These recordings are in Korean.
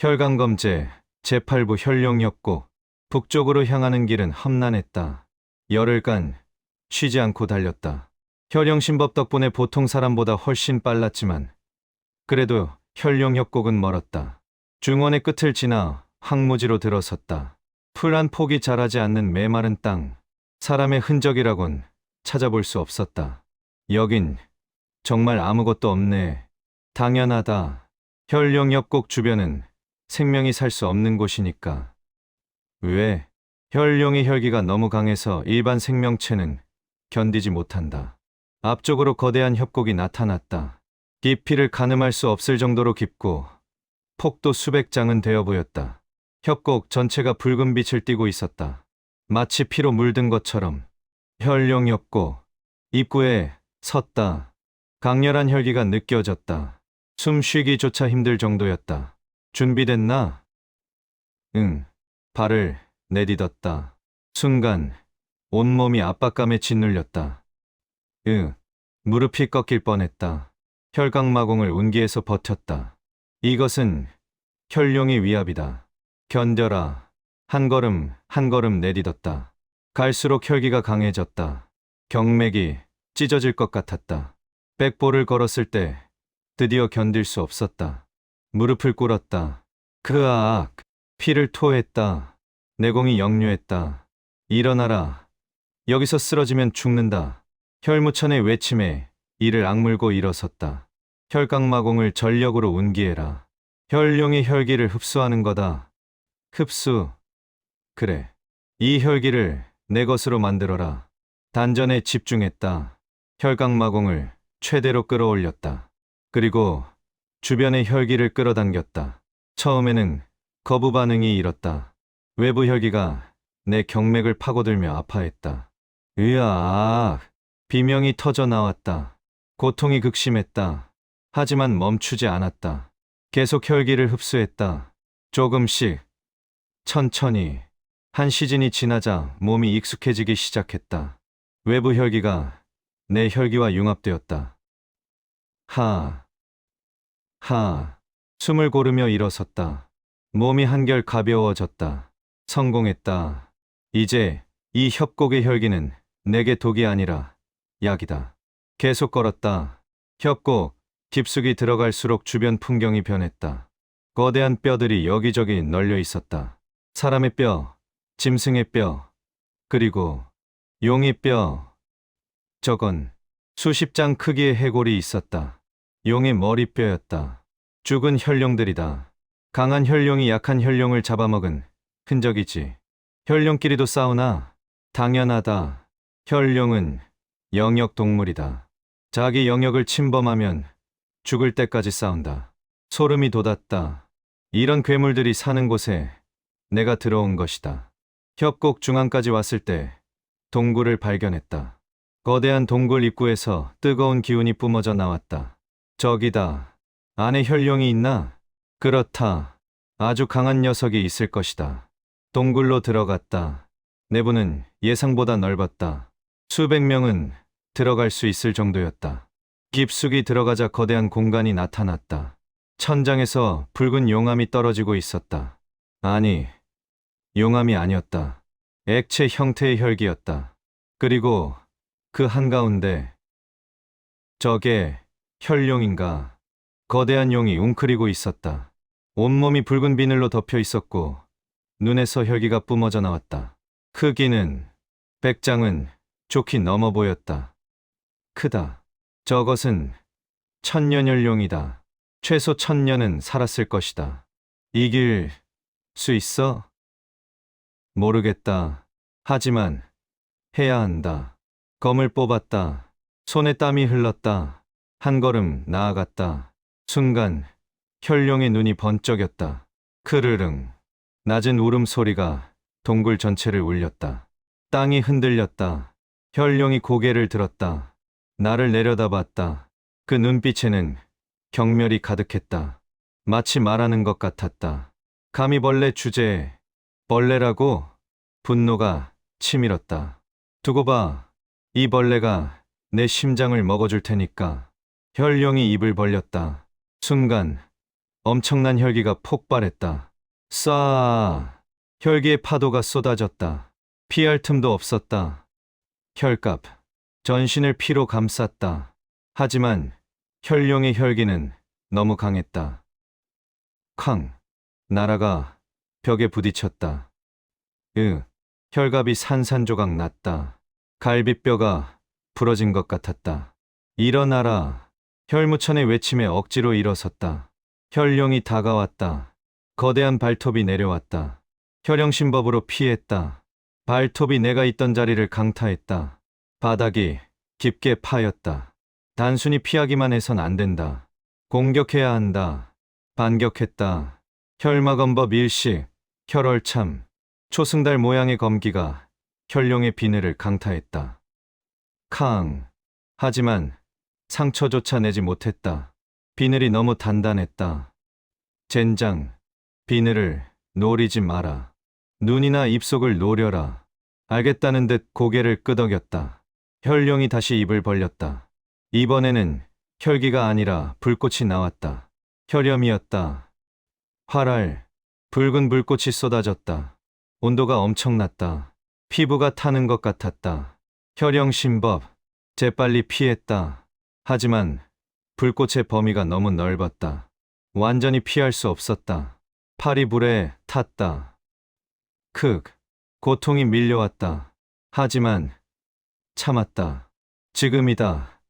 혈강검제 제8부 혈룡역고 북쪽으로 향하는 길은 험난했다. 열흘간 쉬지 않고 달렸다. 혈령신법 덕분에 보통 사람보다 훨씬 빨랐지만 그래도 혈룡역곡은 멀었다. 중원의 끝을 지나 황무지로 들어섰다. 풀 한 폭이 자라지 않는 메마른 땅, 사람의 흔적이라곤 찾아볼 수 없었다. 여긴 정말 아무것도 없네. 당연하다. 혈룡역곡 주변은 생명이 살 수 없는 곳이니까. 왜? 혈룡의 혈기가 너무 강해서 일반 생명체는 견디지 못한다. 앞쪽으로 거대한 협곡이 나타났다. 깊이를 가늠할 수 없을 정도로 깊고 폭도 수백 장은 되어 보였다. 협곡 전체가 붉은 빛을 띠고 있었다. 마치 피로 물든 것처럼. 혈룡협곡 입구에 섰다. 강렬한 혈기가 느껴졌다. 숨 쉬기조차 힘들 정도였다. 준비됐나? 응. 발을 내딛었다. 순간 온몸이 압박감에 짓눌렸다. 무릎이 꺾일 뻔했다. 혈강마공을 운기에서 버텼다. 이것은 혈룡의 위압이다. 견뎌라. 한 걸음 한 걸음 내딛었다. 갈수록 혈기가 강해졌다. 경맥이 찢어질 것 같았다. 백보를 걸었을 때 드디어 견딜 수 없었다. 무릎을 꿇었다. 크아악. 피를 토했다. 내공이 역류했다. 일어나라. 여기서 쓰러지면 죽는다. 혈무천의 외침에 이를 악물고 일어섰다. 혈강마공을 전력으로 운기해라. 혈룡의 혈기를 흡수하는 거다. 흡수. 그래. 이 혈기를 내 것으로 만들어라. 단전에 집중했다. 혈강마공을 최대로 끌어올렸다. 그리고 주변의 혈기를 끌어당겼다. 처음에는 거부 반응이 일었다. 외부 혈기가 내 경맥을 파고들며 아파했다. 으아, 비명이 터져 나왔다. 고통이 극심했다. 하지만 멈추지 않았다. 계속 혈기를 흡수했다. 조금씩, 천천히. 한 시즌이 지나자 몸이 익숙해지기 시작했다. 외부 혈기가 내 혈기와 융합되었다. 숨을 고르며 일어섰다. 몸이 한결 가벼워졌다. 성공했다. 이제 이 협곡의 혈기는 내게 독이 아니라 약이다. 계속 걸었다. 협곡 깊숙이 들어갈수록 주변 풍경이 변했다. 거대한 뼈들이 여기저기 널려 있었다. 사람의 뼈, 짐승의 뼈, 그리고 용의 뼈. 저건 수십 장 크기의 해골이 있었다. 용의 머리뼈였다. 죽은 혈룡들이다. 강한 혈룡이 약한 혈룡을 잡아먹은 흔적이지. 혈룡끼리도 싸우나? 당연하다. 혈룡은 영역 동물이다. 자기 영역을 침범하면 죽을 때까지 싸운다. 소름이 돋았다. 이런 괴물들이 사는 곳에 내가 들어온 것이다. 협곡 중앙까지 왔을 때 동굴을 발견했다. 거대한 동굴 입구에서 뜨거운 기운이 뿜어져 나왔다. 저기다. 안에 혈룡이 있나? 그렇다. 아주 강한 녀석이 있을 것이다. 동굴로 들어갔다. 내부는 예상보다 넓었다. 수백 명은 들어갈 수 있을 정도였다. 깊숙이 들어가자 거대한 공간이 나타났다. 천장에서 붉은 용암이 떨어지고 있었다. 아니, 용암이 아니었다. 액체 형태의 혈기였다. 그리고 그 한가운데 저게 혈룡인가? 거대한 용이 웅크리고 있었다. 온몸이 붉은 비늘로 덮여 있었고 눈에서 혈기가 뿜어져 나왔다. 크기는 100장은 좋게 넘어 보였다. 크다. 저것은 천년혈룡이다. 최소 1000년은 살았을 것이다. 이길 수 있어? 모르겠다. 하지만 해야 한다. 검을 뽑았다. 손에 땀이 흘렀다. 한 걸음 나아갔다. 순간 혈룡의 눈이 번쩍였다. 크르릉. 낮은 울음소리가 동굴 전체를 울렸다. 땅이 흔들렸다. 혈룡이 고개를 들었다. 나를 내려다봤다. 그 눈빛에는 경멸이 가득했다. 마치 말하는 것 같았다. 가미벌레 주제에 벌레라고? 분노가 치밀었다. 두고 봐. 이 벌레가 내 심장을 먹어줄 테니까. 혈룡이 입을 벌렸다. 순간 엄청난 혈기가 폭발했다. 쏴! 혈기의 파도가 쏟아졌다. 피할 틈도 없었다. 혈갑, 전신을 피로 감쌌다. 하지만 혈룡의 혈기는 너무 강했다. 쾅! 나라가 벽에 부딪혔다. 혈갑이 산산조각 났다. 갈비뼈가 부러진 것 같았다. 일어나라. 혈무천의 외침에 억지로 일어섰다. 혈룡이 다가왔다. 거대한 발톱이 내려왔다. 혈영신법으로 피했다. 발톱이 내가 있던 자리를 강타했다. 바닥이 깊게 파였다. 단순히 피하기만 해선 안 된다. 공격해야 한다. 반격했다. 혈마검법 일식, 혈얼참, 초승달 모양의 검기가 혈룡의 비늘을 강타했다. 캉! 하지만 상처조차 내지 못했다. 비늘이 너무 단단했다. 젠장, 비늘을 노리지 마라. 눈이나 입속을 노려라. 알겠다는 듯 고개를 끄덕였다. 혈룡이 다시 입을 벌렸다. 이번에는 혈기가 아니라 불꽃이 나왔다. 혈염이었다. 활활, 붉은 불꽃이 쏟아졌다. 온도가 엄청났다. 피부가 타는 것 같았다. 혈영신법, 재빨리 피했다. 하지만 불꽃의 범위가 너무 넓었다. 완전히 피할 수 없었다. 팔이 불에 탔다. 고통이 밀려왔다. 하지만 참았다. 지금이다.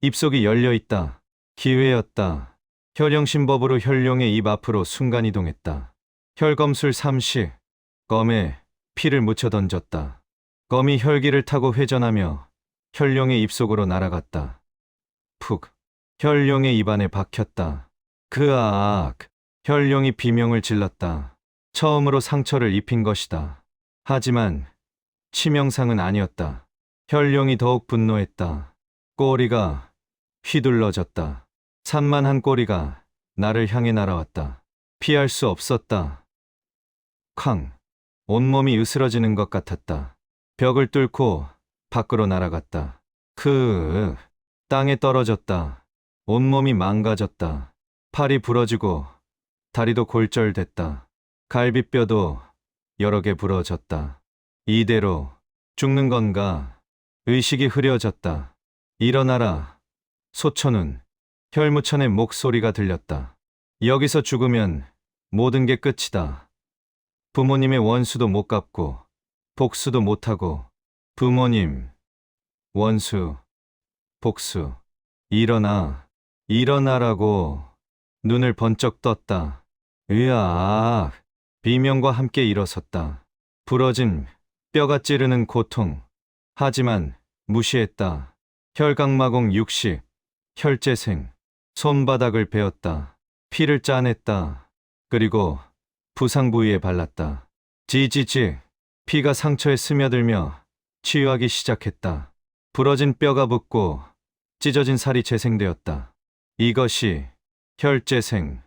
입속이 열려있다. 기회였다. 혈영신법으로 혈룡의 입 앞으로 순간이동했다. 혈검술 30, 검에 피를 묻혀 던졌다. 검이 혈기를 타고 회전하며 혈룡의 입속으로 날아갔다. 푹. 혈룡의 입안에 박혔다. 그아악. 혈룡이 비명을 질렀다. 처음으로 상처를 입힌 것이다. 하지만 치명상은 아니었다. 혈룡이 더욱 분노했다. 꼬리가 휘둘러졌다. 산만한 꼬리가 나를 향해 날아왔다. 피할 수 없었다. 쾅! 온몸이 으스러지는 것 같았다. 벽을 뚫고 밖으로 날아갔다. 땅에 떨어졌다. 온몸이 망가졌다. 팔이 부러지고 다리도 골절됐다. 갈비뼈도 여러 개 부러졌다. 이대로 죽는 건가? 의식이 흐려졌다. 일어나라. 소천운, 혈무천의 목소리가 들렸다. 여기서 죽으면 모든 게 끝이다. 부모님의 원수도 못 갚고 복수도 못하고 부모님, 원수, 복수. 일어나. 일어나라고. 눈을 번쩍 떴다. 으악. 비명과 함께 일어섰다. 부러진 뼈가 찌르는 고통. 하지만 무시했다. 혈각마공 육식, 혈재생. 손바닥을 베었다. 피를 짜냈다. 그리고 부상 부위에 발랐다. 지지직. 피가 상처에 스며들며 치유하기 시작했다. 부러진 뼈가 붓고 찢어진 살이 재생되었다. 이것이 혈재생.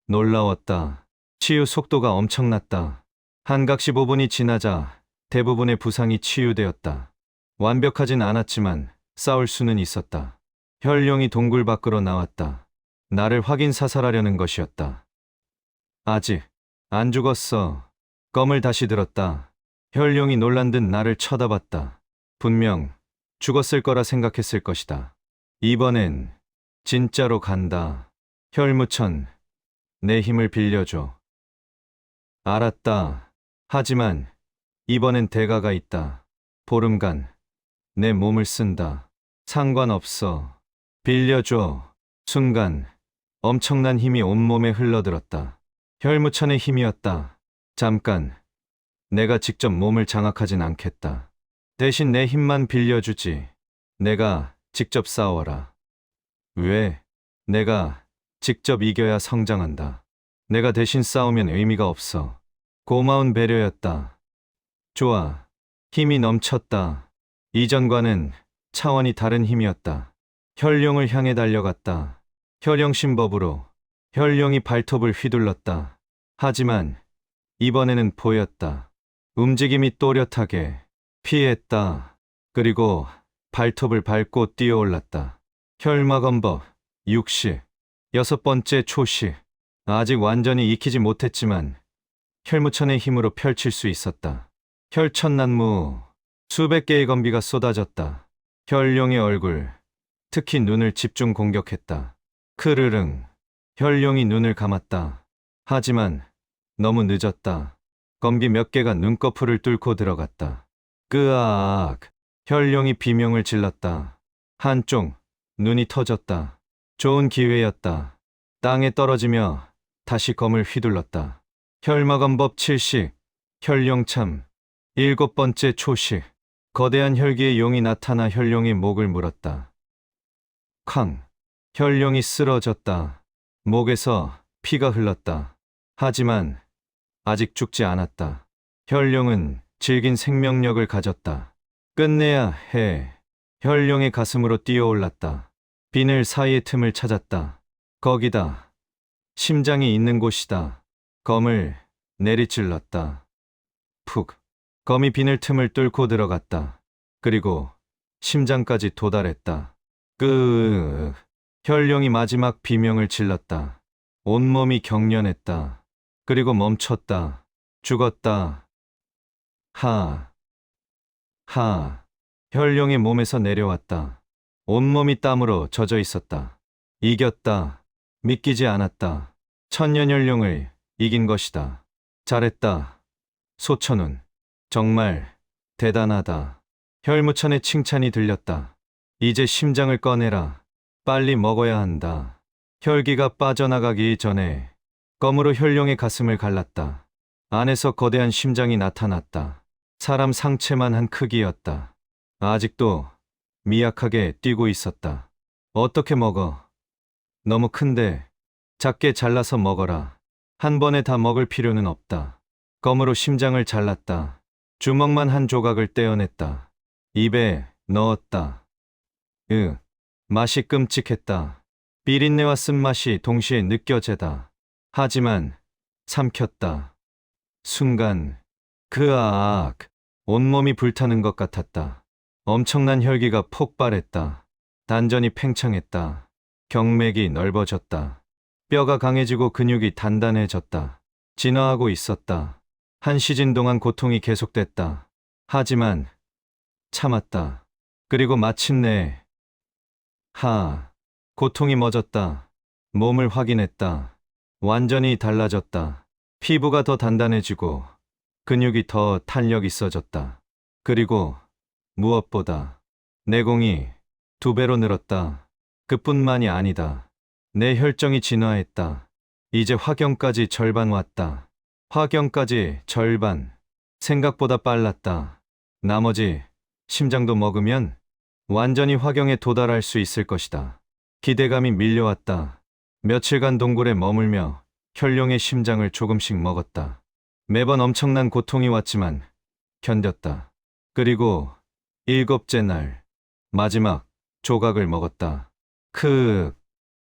놀라웠다. 치유 속도가 엄청났다. 한각 15분이 지나자 대부분의 부상이 치유되었다. 완벽하진 않았지만 싸울 수는 있었다. 혈룡이 동굴 밖으로 나왔다. 나를 확인 사살하려는 것이었다. 아직 안 죽었어. 검을 다시 들었다. 혈룡이 놀란 듯 나를 쳐다봤다. 분명 죽었을 거라 생각했을 것이다. 이번엔 진짜로 간다. 혈무천, 내 힘을 빌려줘. 알았다. 하지만 이번엔 대가가 있다. 보름간 내 몸을 쓴다. 상관없어. 빌려줘. 순간 엄청난 힘이 온몸에 흘러들었다. 혈무천의 힘이었다. 잠깐. 내가 직접 몸을 장악하진 않겠다. 대신 내 힘만 빌려주지. 내가 직접 싸워라. 왜? 내가 직접 이겨야 성장한다. 내가 대신 싸우면 의미가 없어. 고마운 배려였다. 좋아. 힘이 넘쳤다. 이전과는 차원이 다른 힘이었다. 혈룡을 향해 달려갔다. 혈영신법으로 혈룡이 발톱을 휘둘렀다. 하지만 이번에는 보였다. 움직임이 또렷하게. 피했다. 그리고 발톱을 밟고 뛰어올랐다. 혈마검법 60. 6번째 초시. 아직 완전히 익히지 못했지만 혈무천의 힘으로 펼칠 수 있었다. 혈천난무, 수백 개의 검비가 쏟아졌다. 혈룡의 얼굴, 특히 눈을 집중 공격했다. 크르릉, 혈룡이 눈을 감았다. 하지만 너무 늦었다. 검비 몇 개가 눈꺼풀을 뚫고 들어갔다. 끄아악, 혈룡이 비명을 질렀다. 한쪽 눈이 터졌다. 좋은 기회였다. 땅에 떨어지며 다시 검을 휘둘렀다. 혈마검법 70, 혈룡참, 7번째 초식. 거대한 혈기의 용이 나타나 혈룡의 목을 물었다. 쾅, 혈룡이 쓰러졌다. 목에서 피가 흘렀다. 하지만 아직 죽지 않았다. 혈룡은 질긴 생명력을 가졌다. 끝내야 해. 혈룡의 가슴으로 뛰어올랐다. 비늘 사이의 틈을 찾았다. 거기다. 심장이 있는 곳이다. 검을 내리찔렀다. 푹. 검이 비늘 틈을 뚫고 들어갔다. 그리고 심장까지 도달했다. 끄으. 혈룡이 마지막 비명을 질렀다. 온몸이 경련했다. 그리고 멈췄다. 죽었다. 하. 하. 혈룡의 몸에서 내려왔다. 온몸이 땀으로 젖어 있었다. 이겼다. 믿기지 않았다. 천년혈룡을 이긴 것이다. 잘했다. 소천운. 정말 대단하다. 혈무천의 칭찬이 들렸다. 이제 심장을 꺼내라. 빨리 먹어야 한다. 혈기가 빠져나가기 전에 검으로 혈룡의 가슴을 갈랐다. 안에서 거대한 심장이 나타났다. 사람 상체만 한 크기였다. 아직도 미약하게 뛰고 있었다. 어떻게 먹어? 너무 큰데 작게 잘라서 먹어라. 한 번에 다 먹을 필요는 없다. 검으로 심장을 잘랐다. 주먹만 한 조각을 떼어냈다. 입에 넣었다. 맛이 끔찍했다. 비린내와 쓴맛이 동시에 느껴제다. 하지만 삼켰다. 순간 그아악 온몸이 불타는 것 같았다. 엄청난 혈기가 폭발했다. 단전이 팽창했다. 경맥이 넓어졌다. 뼈가 강해지고 근육이 단단해졌다. 진화하고 있었다. 한 시즌 동안 고통이 계속됐다. 하지만 참았다. 그리고 마침내 고통이 멎었다. 몸을 확인했다. 완전히 달라졌다. 피부가 더 단단해지고 근육이 더 탄력 있어졌다. 그리고 무엇보다 내공이 2배로 늘었다. 그뿐만이 아니다. 내 혈정이 진화했다. 이제 화경까지 절반 왔다. 화경까지 절반. 생각보다 빨랐다. 나머지 심장도 먹으면 완전히 화경에 도달할 수 있을 것이다. 기대감이 밀려왔다. 며칠간 동굴에 머물며 혈룡의 심장을 조금씩 먹었다. 매번 엄청난 고통이 왔지만 견뎠다. 그리고 7째 날 마지막 조각을 먹었다.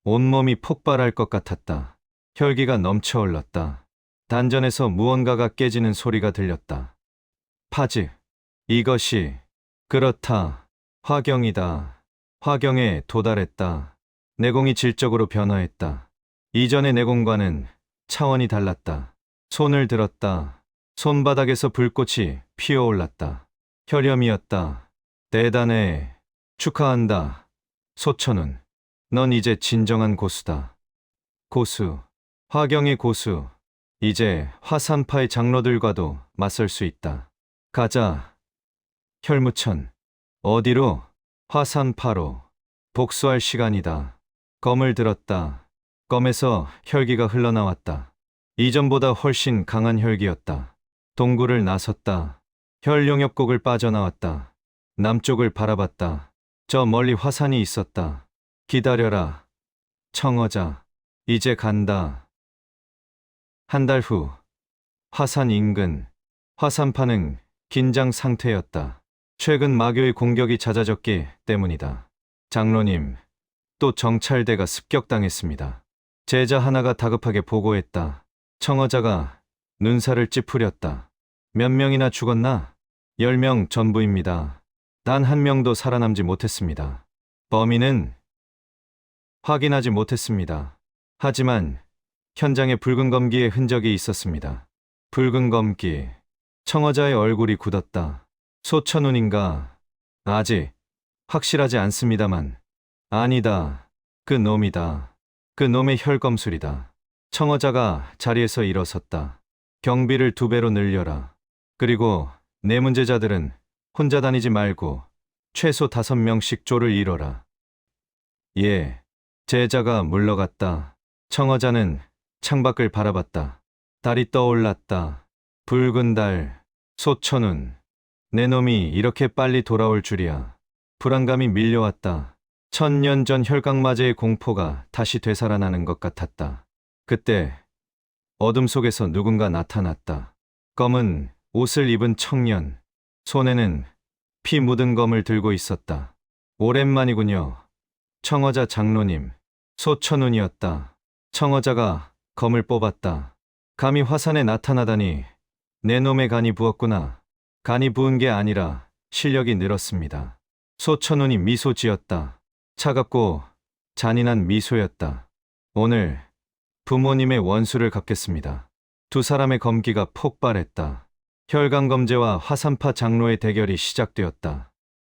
온몸이 폭발할 것 같았다. 혈기가 넘쳐 흘렀다. 단전에서 무언가가 깨지는 소리가 들렸다. 파즈. 이것이 그렇다. 화경이다. 화경에 도달했다. 내공이 질적으로 변화했다. 이전의 내공과는 차원이 달랐다. 손을 들었다. 손바닥에서 불꽃이 피어올랐다. 혈염이었다. 대단해. 축하한다. 소천운. 넌 이제 진정한 고수다. 고수. 화경의 고수. 이제 화산파의 장로들과도 맞설 수 있다. 가자. 혈무천. 어디로? 화산파로. 복수할 시간이다. 검을 들었다. 검에서 혈기가 흘러나왔다. 이전보다 훨씬 강한 혈기였다. 동굴을 나섰다. 혈룡엽곡을 빠져나왔다. 남쪽을 바라봤다. 저 멀리 화산이 있었다. 기다려라. 청어자. 이제 간다. 한 달 후. 화산 인근. 화산파는 긴장 상태였다. 최근 마교의 공격이 잦아졌기 때문이다. 장로님, 또 정찰대가 습격당했습니다. 제자 하나가 다급하게 보고했다. 청어자가 눈살을 찌푸렸다. 몇 명이나 죽었나? 10명 전부입니다. 단 한 명도 살아남지 못했습니다. 범인은 확인하지 못했습니다. 하지만 현장에 붉은 검기의 흔적이 있었습니다. 붉은 검기. 청어자의 얼굴이 굳었다. 소천운인가? 아직 확실하지 않습니다만. 아니다. 그 놈이다. 그 놈의 혈검술이다. 청어자가 자리에서 일어섰다. 경비를 2배로 늘려라. 그리고 내 문제자들은 혼자 다니지 말고 최소 5명씩 조를 이뤄라. 예. 제자가 물러갔다. 청어자는 창밖을 바라봤다. 달이 떠올랐다. 붉은 달, 소천운. 내 놈이 이렇게 빨리 돌아올 줄이야. 불안감이 밀려왔다. 1000년 전 혈강마제의 공포가 다시 되살아나는 것 같았다. 그때 어둠 속에서 누군가 나타났다. 검은 옷을 입은 청년. 손에는 피 묻은 검을 들고 있었다. 오랜만이군요. 청어자 장로님. 소천운이었다. 청어자가 검을 뽑았다. 감히 화산에 나타나다니 내 놈의 간이 부었구나. 간이 부은 게 아니라 실력이 늘었습니다. 소천운이 미소 지었다. 차갑고 잔인한 미소였다. 오늘 부모님의 원수를 갚겠습니다. 2 사람의 검기가 폭발했다. 혈강검제와 화산파 장로의 대결이 시작되었다.